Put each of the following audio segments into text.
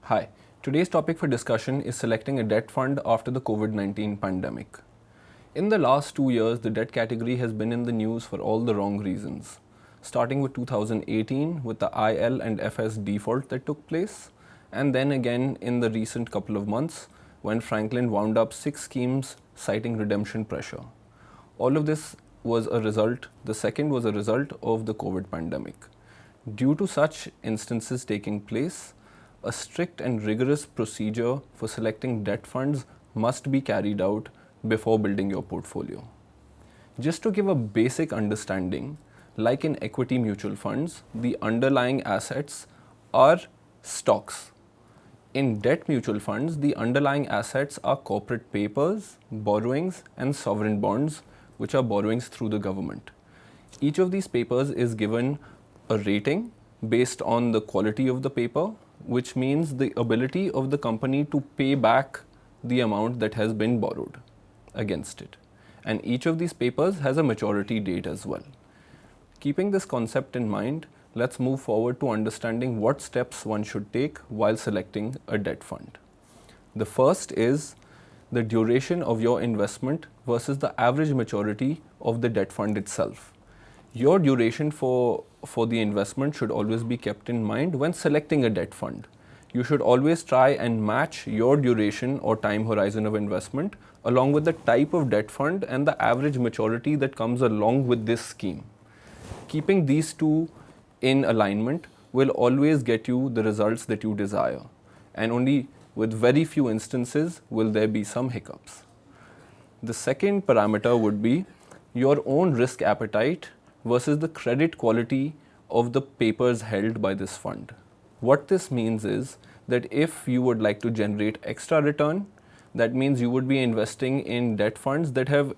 Hi, today's topic for discussion is selecting a debt fund after the COVID-19 pandemic. In the last 2 years, the debt category has been in the news for all the wrong reasons. Starting with 2018 with the IL and FS default that took place, and then again in the recent couple of months when Franklin wound up 6 schemes citing redemption pressure. All of this was a result, the second was a result of the COVID pandemic. Due to such instances taking place, a strict and rigorous procedure for selecting debt funds must be carried out before building your portfolio. Just to give a basic understanding, like in equity mutual funds, the underlying assets are stocks. In debt mutual funds, the underlying assets are corporate papers, borrowings, and sovereign bonds, which are borrowings through the government. Each of these papers is given a rating based on the quality of the paper, which means the ability of the company to pay back the amount that has been borrowed against it. And each of these papers has a maturity date as well. Keeping this concept in mind, let's move forward to understanding what steps one should take while selecting a debt fund. The first is the duration of your investment versus the average maturity of the debt fund itself. Your duration for the investment should always be kept in mind when selecting a debt fund. You should always try and match your duration or time horizon of investment along with the type of debt fund and the average maturity that comes along with this scheme. Keeping these two in alignment will always get you the results that you desire, and only with very few instances will there be some hiccups. The second parameter would be your own risk appetite versus the credit quality of the papers held by this fund. What this means is that if you would like to generate extra return, that means you would be investing in debt funds that have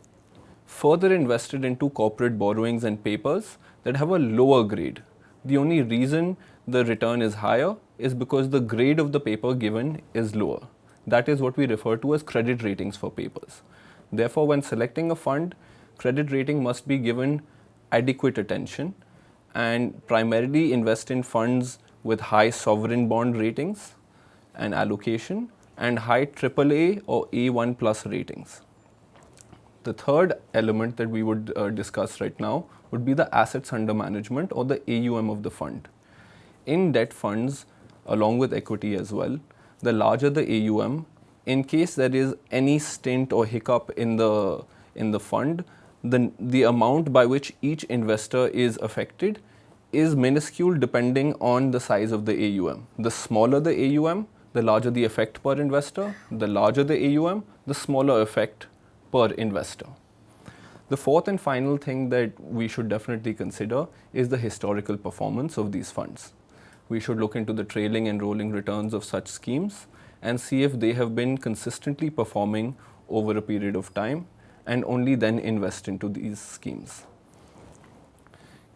further invested into corporate borrowings and papers that have a lower grade. The only reason the return is higher is because the grade of the paper given is lower. That is what we refer to as credit ratings for papers. Therefore, when selecting a fund, credit rating must be given adequate attention and primarily invest in funds with high sovereign bond ratings and allocation and high AAA or A1 plus ratings. The third element that we would discuss right now would be the assets under management or the AUM of the fund. In debt funds, along with equity as well, the larger the AUM, in case there is any stint or hiccup in the fund, the amount by which each investor is affected is minuscule depending on the size of the AUM. The smaller the AUM, the larger the effect per investor. The larger the AUM, the smaller effect per investor. The fourth and final thing that we should definitely consider is the historical performance of these funds. We should look into the trailing and rolling returns of such schemes and see if they have been consistently performing over a period of time, and only then invest into these schemes.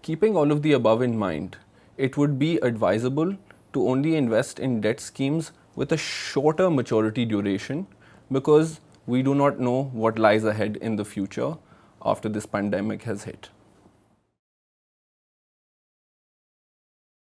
Keeping all of the above in mind, it would be advisable to only invest in debt schemes with a shorter maturity duration because we do not know what lies ahead in the future after this pandemic has hit.